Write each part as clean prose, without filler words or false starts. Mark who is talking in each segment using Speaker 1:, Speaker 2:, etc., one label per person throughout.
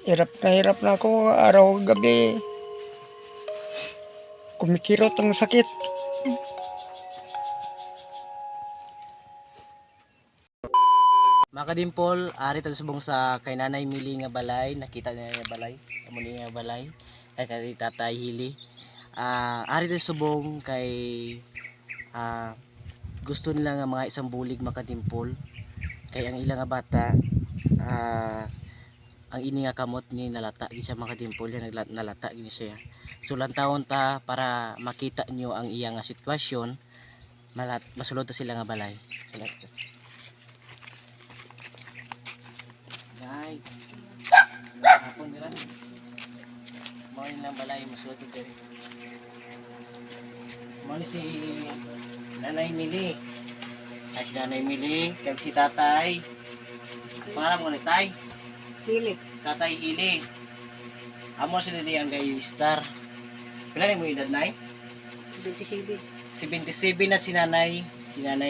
Speaker 1: Hirap na ako araw gabi. Kumikirot ang sakit.
Speaker 2: Mga kadimpol, ari tayo subong sa kay Nanay Mili nga balay, nakita niya nga balay, amo ni nga balay, kay Tatay Hili. Ari tayo subong kay gusto nila nga mga isang bulig mga kadimpol, kay ang ilang nga bata ang ini nga kamot ni nalata gi siya mga kadimpol, nalata gi siya. So lantawon ta para makita nyo ang iya nga sitwasyon, masulod ta sila nga balay. Ay, hapon dira. Mao ni lang balay masuot diri. Mao ni si Nanay Mili. Ay si Nanay Mili, kag si Tatay. Pangalan mo ni Tay?
Speaker 3: Hili.
Speaker 2: Tatay Hili. Amo si diri ang gay star. Pila ni mo edad nay?
Speaker 3: 27.
Speaker 2: Si 27 na si Nanay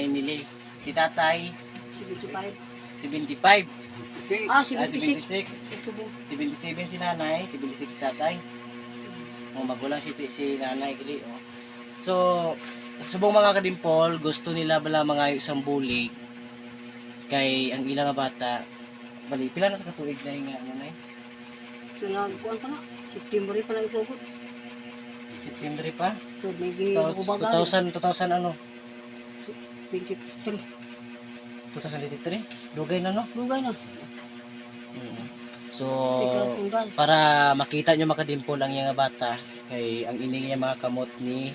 Speaker 2: Mili. Si Tatay
Speaker 3: 75.
Speaker 2: 75.
Speaker 3: Ah,
Speaker 2: Si
Speaker 3: 76.
Speaker 2: 27 si Nanay, si 26 Tatay. Magulang si Nanay Gili. So, subong mga kadimpol, gusto nila bala mga isang bulig kay ang ilang nga bata. Bali, pila na sa katuig na nga Nanay?
Speaker 3: So, nagkuhan pa na. September pa na isugod.
Speaker 2: September pa?
Speaker 3: So, may ginakubagal.
Speaker 2: 2000 ano?
Speaker 3: 23.
Speaker 2: 2023? Dugay na no?
Speaker 3: Lugay na.
Speaker 2: So,
Speaker 3: Ikaw, sunggal.
Speaker 2: para makita nyo makadimpol ang yung bata, kay ang ining niya mga kamot ni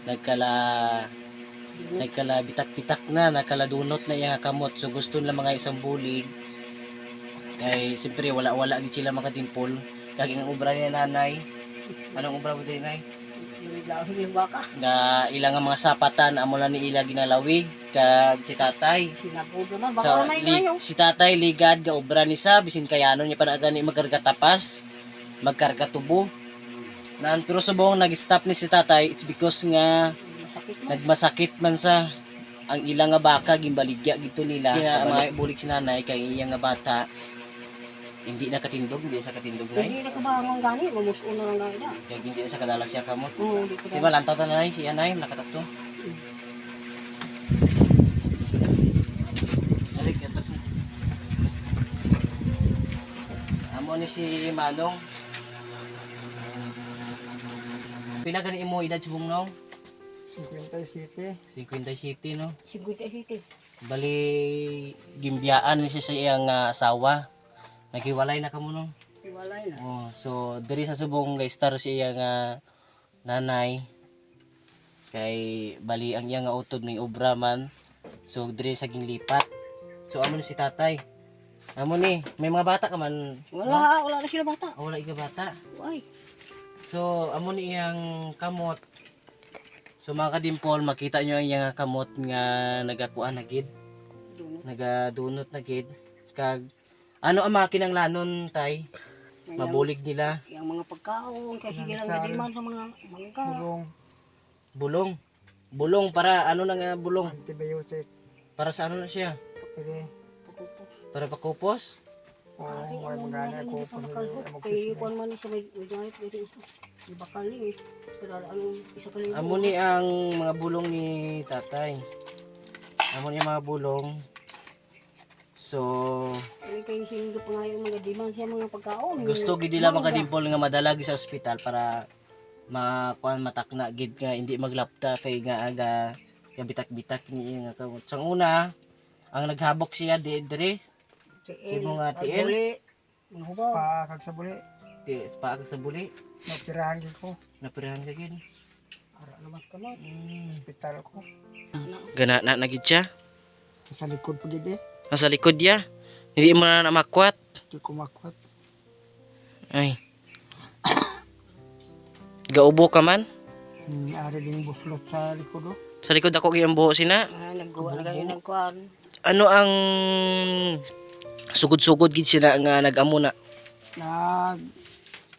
Speaker 2: nagkala bitak-bitak na, nagkala dunot na yung kamot. So gusto nila mga isang bulig, kay siyempre wala gid sila makadimpol. Kag ang ubra ni Nanay, anong ubra mo din Nay?
Speaker 3: Lawig yung baka.
Speaker 2: Na ilang nga mga sapatan amo lang ni ila ginalawig, kag si Tatay.
Speaker 3: Sinagod naman. Baka
Speaker 2: So,
Speaker 3: naman ngayon.
Speaker 2: si Tatay ligad ga obra ni sa bisin kayano niya pa gani magkarga tapas, magkarga tubo. Pero subong nag-stop ni si Tatay, it's because nga
Speaker 3: Masakit mo.
Speaker 2: nagmasakit man sa ang ilang nga baka gimbaligya gito nila. Kaya mga bulig si Nanay kay iyang nga bata hindi na katindog, hindi sa katindog na.
Speaker 3: Hindi na kabangon gani. Mamusuno lang gani na.
Speaker 2: Kaya hindi na sa kadala siya kamot.
Speaker 3: Oo, hindi ko
Speaker 2: Di ba lantaw ta Nanay si Anay nakatato. Balik ito. Amo ni si Manong. Pila gani imo edad subong no?
Speaker 1: 57.
Speaker 2: 57 no.
Speaker 3: 57.
Speaker 2: Bali gimbiyaan ni siya sa iyang asawa. Naghiwalay na kamo no.
Speaker 3: Iwalay na.
Speaker 2: Oh, so diri sa subong kay star siya nga nanay. Kay bali ang iyang utod ning obra man. So diri sa ginglipat. So amo ni si Tatay. Amo ni, may mga bata ka man.
Speaker 3: Wala na sila bata.
Speaker 2: Wala ika bata.
Speaker 3: Ay.
Speaker 2: So amo ni iyang kamot. So mga kadimpol, makita nyo ang iyang kamot nga nagakuan na gid. Nagadunot na gid. Kag ano ang makinang lanon Tay? Mabulig nila.
Speaker 3: Yung mga pagkaon, kasi gilang gadiman sa mga mangga.
Speaker 1: Bulong.
Speaker 2: Bulong para ano na nga bulong?
Speaker 1: Antibiotic.
Speaker 2: Para sa ano na siya?
Speaker 1: Pwede.
Speaker 2: Para pakupos?
Speaker 1: Oo, may magana ako.
Speaker 3: Kaya ikuan man sa may ganit, pwede ito. Di bakal ni eh. Pero anong isa ka lang.
Speaker 2: Amo ni ang mga bulong ni Tatay. Amo ni ang mga bulong. So,
Speaker 3: Ay, kayo sinundo pa nga yung mga diman sa mga pagkaon.
Speaker 2: gusto gid nila makadimpol nga madala gid sa ospital para makuan matakna gid nga hindi maglapta kay nga aga bitak-bitak ni nga kamot. Sang una, ang naghabok siya dire si mga tiil,
Speaker 3: Mga hubaw.
Speaker 1: Pakag sa buli.
Speaker 2: paag sa buli,
Speaker 1: Nagtirahan ko.
Speaker 2: napirahan ka gid.
Speaker 3: Ara naman ka man.
Speaker 1: Hospital ko.
Speaker 2: Gana na gid siya.
Speaker 1: Sa likod po gid eh.
Speaker 2: Nasa likod ya. Hindi mo na makwat.
Speaker 1: Di ko makwat.
Speaker 2: Ay. Gaubo ka man?
Speaker 1: Ari din buslot sa likod oh.
Speaker 2: Sa likod ako giyang buho sina.
Speaker 3: Naggawa na ganyan ng kuan.
Speaker 2: Ano ang sugod-sugod gid sila nga nag-amo na?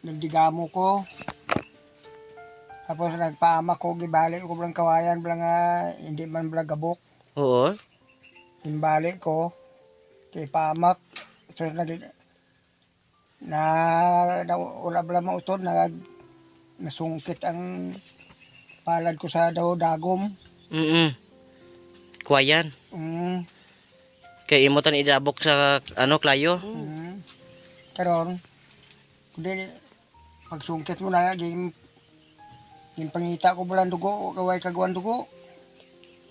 Speaker 1: Nagdigamo ko. Tapos nagpaama ko, gibali ko blang kawayan, blang hindi man blang gabok.
Speaker 2: Oo.
Speaker 1: Gimbali ko, kay pamak. So na wala bala mautod, nasungkit ang palad ko sa daw dagom.
Speaker 2: Kuwayan.
Speaker 1: Mm,
Speaker 2: Kay imo tan idabok sa klayo.
Speaker 1: karon kundi pagsungkit mo na yung pangita ko bulan dugo, kaway kagawan dugo.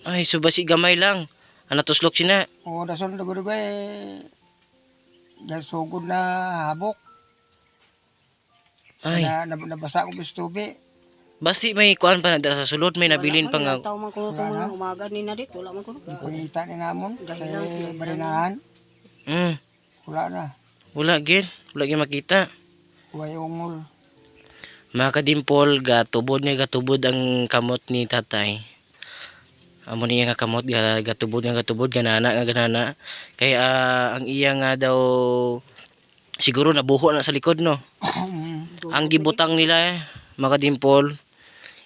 Speaker 2: Ay, subasi gamay lang. Tuslok sina.
Speaker 1: O dason dugo-dugo sugod na habok.
Speaker 2: Ay,
Speaker 1: Nabasa ko gusto tubi.
Speaker 2: basi may kuan pa na sa sulod may nabilin pa nga.
Speaker 3: Tao man kuno mga umaga ni na dito, wala man kuno.
Speaker 1: Yung pangita ni namon kay
Speaker 3: Dahilan.
Speaker 1: barinahan.
Speaker 2: Mm,
Speaker 1: Wala na.
Speaker 2: wala gid makita.
Speaker 1: Huwag ungol.
Speaker 2: Mga kadimpol, gatubod ang kamot ni tatay. Amo niya nga kamot, gatubod ganana. Kaya ang iya nga daw, siguro nabuho na sa likod, no? Ang gibutang nila, mga kadimpol,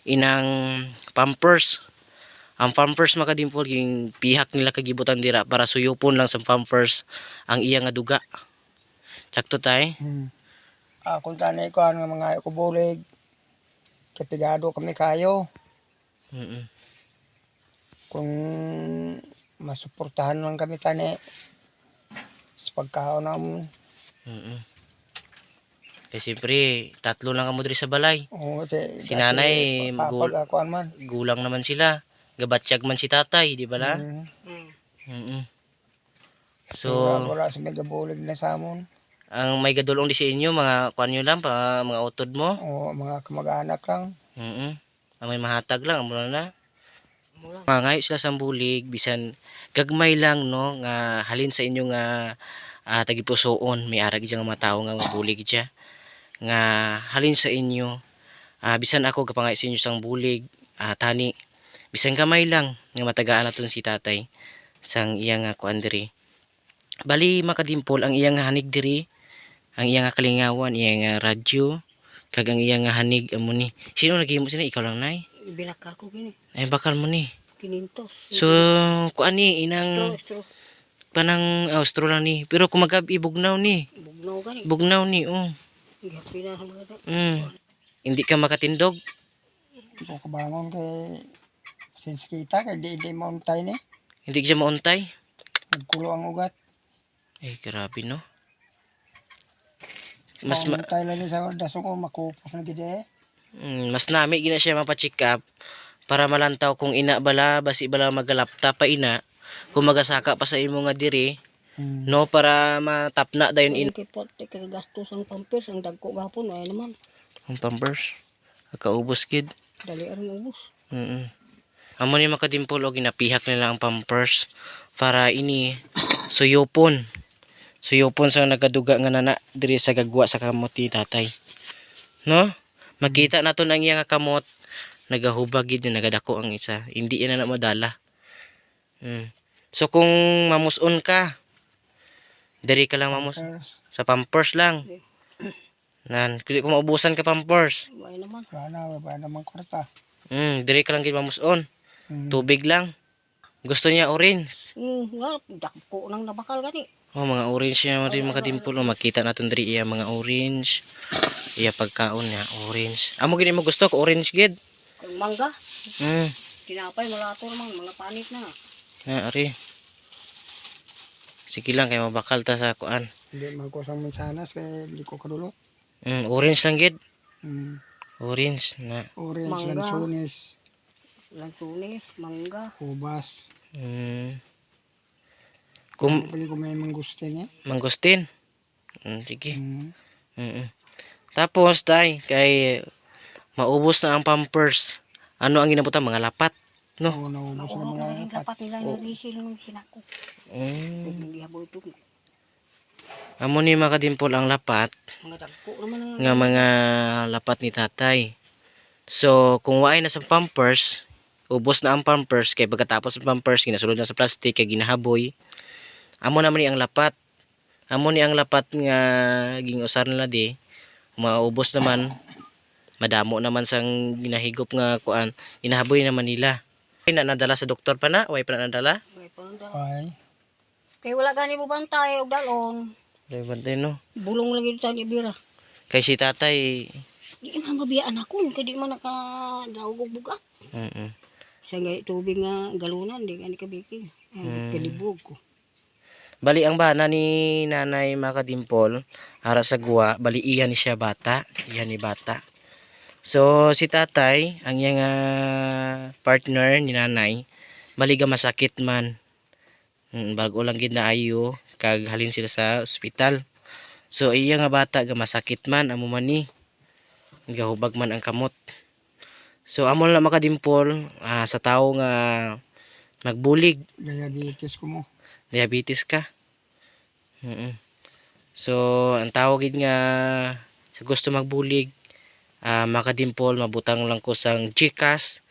Speaker 2: inang pampers. Ang pampers, mga kadimpol, yung pihak nila kagibutan dira para suyupon lang sa pampers ang iya nga duga. Sakto tay?
Speaker 1: Kung tanay ko ang mga kubulig, kapigado kami kayo.
Speaker 2: Mm.
Speaker 1: Kung masuportahan lang kami tani sa pagkaon namon.
Speaker 2: Mm. Kasi siyempre, tatlo lang kamo diri sa balay.
Speaker 1: Oo,
Speaker 2: Si nanay,
Speaker 1: papag-akuan man.
Speaker 2: gulang naman sila. Gabatsyag man si tatay, di ba la?
Speaker 3: Mm.
Speaker 2: Mm.
Speaker 1: So,
Speaker 2: So,
Speaker 1: wala sa may gabulig na sa amon.
Speaker 2: ang may gadulong di sa inyo, mga kuan nyo lang, mga utod mo.
Speaker 1: O mga kamag-anak lang.
Speaker 2: Ang may mahatag lang, amo na. Mga ngayo sila sa bulig, bisan gagmay lang, no, nga halin sa inyo nga tagipusoon, may arag nga mga tao nga bulig dya. Nga halin sa inyo, bisan ako kapangay sa inyo sang bulig, tani, bisan gamay lang, nga matagaan naton si tatay, sang iya nga kuan diri. Bali makadimpol, ang iya nga hanig diri, ang iya nga kalingawan, iya nga radyo, kag ang iya nga hanig amo ni. Sino naghimo sila? Ikaw lang nay?
Speaker 3: Binakal ko gini.
Speaker 2: Ay bakal mo ni.
Speaker 3: Kinintos.
Speaker 2: So kuan ni inang
Speaker 3: Stro.
Speaker 2: panang straw lang ni. Pero kung magabi bugnaw ni.
Speaker 3: Bugnaw gani.
Speaker 2: Bugnaw ni oh.
Speaker 3: Gapi na mga
Speaker 2: Hindi ka makatindog.
Speaker 1: Kung kabangon kay sinskita kay di mauntay ni.
Speaker 2: Hindi ka mauntay.
Speaker 1: Nagkulo ang ugat.
Speaker 2: Ay grabe no. Mas
Speaker 1: Mauntay lang ni sa daso ko makupos na gid eh.
Speaker 2: mas nami gina siya mapacheck up para malantaw kung ina bala basi bala magalapta pa ina. Kung magasaka pa sa imo nga diri, no, para matapna dayon in
Speaker 3: Kay porte kay gastos ang pampers ang dagko gapon ay naman.
Speaker 2: ang pampers. Kaubos gid.
Speaker 3: Dali ang ubos.
Speaker 2: Amo ni makadimpol o ginapihak nila ang pampers para ini suyopon. Suyopon sa nagaduga nga nana diri sa gagwa sa kamot ni tatay. No? Makita naton ang iya nga kamot nagahubag gid nagadako ang isa. Hindi yan na madala. So kung mamuson ka, diri ka lang sa pampers lang. Nan, kung maubusan ka pampers.
Speaker 3: Ay naman.
Speaker 1: Wala naman kwarta.
Speaker 2: Diri ka lang gid mamuson. Tubig lang. Gusto niya orange.
Speaker 3: Dagko nang nabakal gani.
Speaker 2: Oh, mga orange niya rin makadimpol. Makita natin diri iya mga orange. Iya pagkaon niya, orange. Amo gini mo gusto ko orange gid.
Speaker 3: Mangga.
Speaker 2: Hmm.
Speaker 3: Tinapay malator mang mga panit na.
Speaker 2: Ari. Sige lang kay mabakal ta sa kuan.
Speaker 1: Hindi magkusang mansanas kay di ko kadulot.
Speaker 2: Orange lang gid.
Speaker 1: Orange,
Speaker 3: Mangga.
Speaker 1: lansunis,
Speaker 3: Lansunis, mangga.
Speaker 1: ubas.
Speaker 2: Kung
Speaker 1: Pwede ko may mangustin eh.
Speaker 2: mangustin. Sige. Tapos tay kay maubos na ang pampers. Ano ang ginabutan mga lapat, no?
Speaker 1: Oo, naubos
Speaker 3: Oo,
Speaker 1: na mga
Speaker 3: ang dapat nila narisil ng sinako. Hindi habol ito.
Speaker 2: Amo ni makadimpol ang lapat
Speaker 3: Mga dagko naman ang
Speaker 2: nga mga lapat ni tatay. So kung waay na sa pampers, ubos na ang pampers kay pagkatapos ng pampers ginasulod na sa plastic kay ginahaboy. Amo naman ni ang lapat. Amo ni ang lapat nga ginusar nila di. Maubos naman. Madamo naman sang ginahigop nga kuan. Ginahaboy naman nila. Ay na nadala sa doktor pa na? Way pa na nadala?
Speaker 3: May pananda.
Speaker 1: ay.
Speaker 3: Kay wala gani mo bantay og dalon.
Speaker 2: Dai bantay no.
Speaker 3: Bulong lagi sa ni bira.
Speaker 2: Kay si tatay.
Speaker 3: Di man mabiyaan ako, kadi man naka daog og bugat.
Speaker 2: Mm.
Speaker 3: Sa nga tubig nga galunan, di ka ni kabiking. Kalibog ko.
Speaker 2: Bali ang bana ni Nanay Makadimpol ara sa guwa, bali iyan ni siya bata, iyan ni bata. So si tatay, ang iyang partner ni nanay, baliga masakit man. Bago lang gid naayo kag halin sila sa ospital. So iya nga bata ga masakit man amo man ni gahubag man ang kamot. So amo lang Makadimpol sa tawo nga magbulig,
Speaker 1: Diabetes ko mo.
Speaker 2: diabetes ka. So ang tawag gid nga sa gusto magbulig, Makadimpol mabutang lang ko sang GCash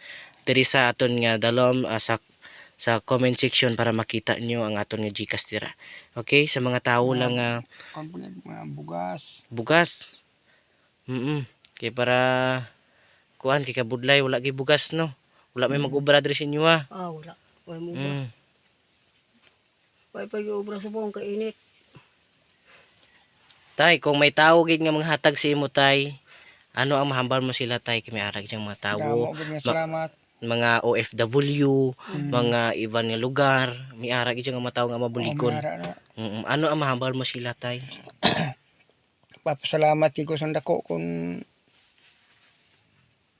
Speaker 2: diri sa aton nga dalom sa comment section para makita nyo ang aton nga GCash tira. Okay, sa mga tawo lang nga
Speaker 1: Mga bugas.
Speaker 2: bugas. Kay para kuan kay kabudlay wala kay bugas no. Wala may mag-ubra diri sa inyo
Speaker 3: Wala. Wala mo ba?
Speaker 2: Mm.
Speaker 3: Wala pa yung obra sa buong kainit.
Speaker 2: Tay, kung may tawo gid nga manghatag sa imo tay, ano ang mahambal mo sila tay kay may arag siyang mga tawo,
Speaker 1: Damo gid nga salamat.
Speaker 2: mga OFW, mga iban nga lugar, may arag siyang mga tawo nga mabuligon.
Speaker 1: Mara na.
Speaker 2: Ano ang mahambal mo sila tay?
Speaker 1: Papasalamat ko sa dako kung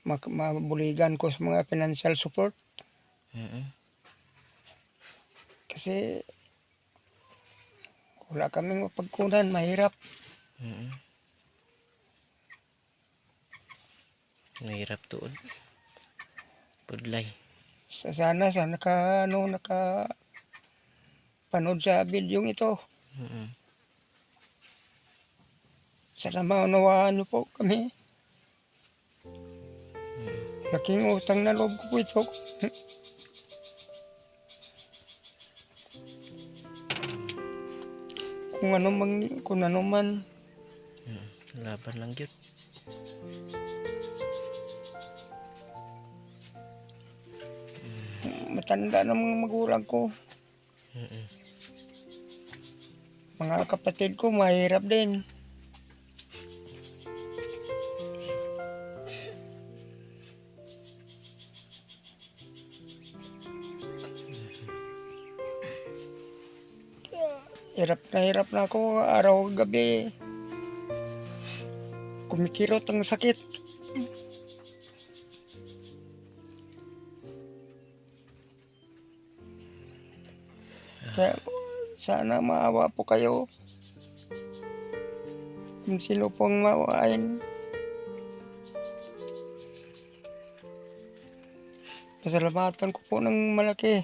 Speaker 1: mabuligan ko sa mga financial support. Kasi wala kaming mapagkunan, mahirap.
Speaker 2: Mahirap tuod. Budlay.
Speaker 1: Sana naka panood sa video ito. Sana maunawaan niyo po kami. Laking utang na loob ko po ito. Kung ano man.
Speaker 2: Laban lang yun.
Speaker 1: Matanda na mga magulang ko. Mga kapatid ko, mahirap din. Hirap na ako araw gabi. Kumikirot ang sakit. Kaya sana maawa po kayo. Kung sino pong maawain. Pasalamatan ko po ng malaki.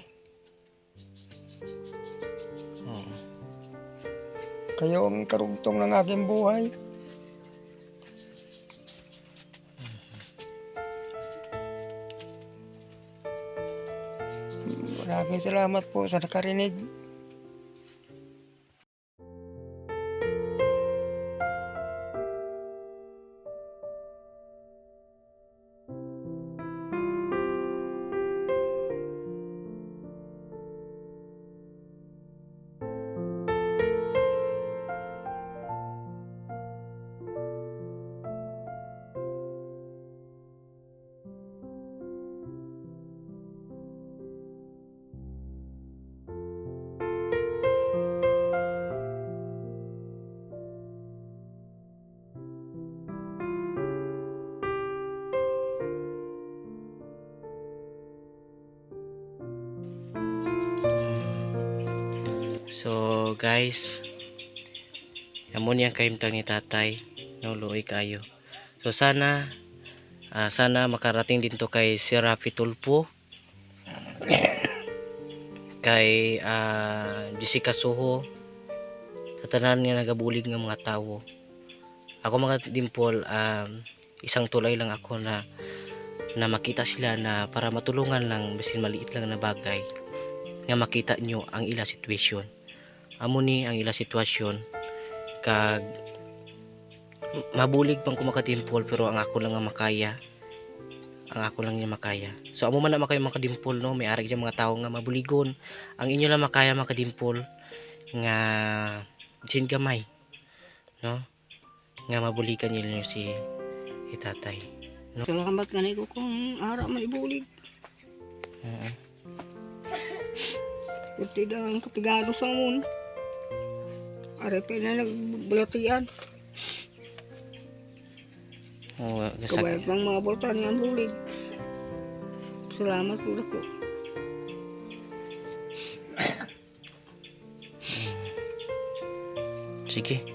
Speaker 1: Kayo ang karugtong ng aking buhay. Maraming salamat po sa nakarinig.
Speaker 2: So guys, amon yang kahimtang ni tatay, nauluoy kayo. So sana makarating din to kay si Rafi Tulpo, kay Jessica Soho, sa tanan nga nagabulig ng mga tawo. Ako Makadimpol, isang tulay lang ako na makita sila na para matulungan lang bisin maliit lang na bagay nga makita nyo ang ila sitwasyon. Amo ni ang ila sitwasyon kag mabulig pang Makadimpol pero ang ako lang nga makaya. Ang ako lang niya makaya. So amo man na makayo Makadimpol no, may arag mga tao nga mabuligon. Ang inyo lang makaya Makadimpol nga sin gamay. no? Nga mabulikan niyo si itatay.
Speaker 3: Salamat nga ko kung ara man ibulig.
Speaker 2: Oo.
Speaker 3: Kunti lang kapigado sa mun. Are pa na nagbulatian.
Speaker 2: Oo,
Speaker 3: Kabayad pang mga bota niya ang bulig. Salamat po ako.
Speaker 2: sige.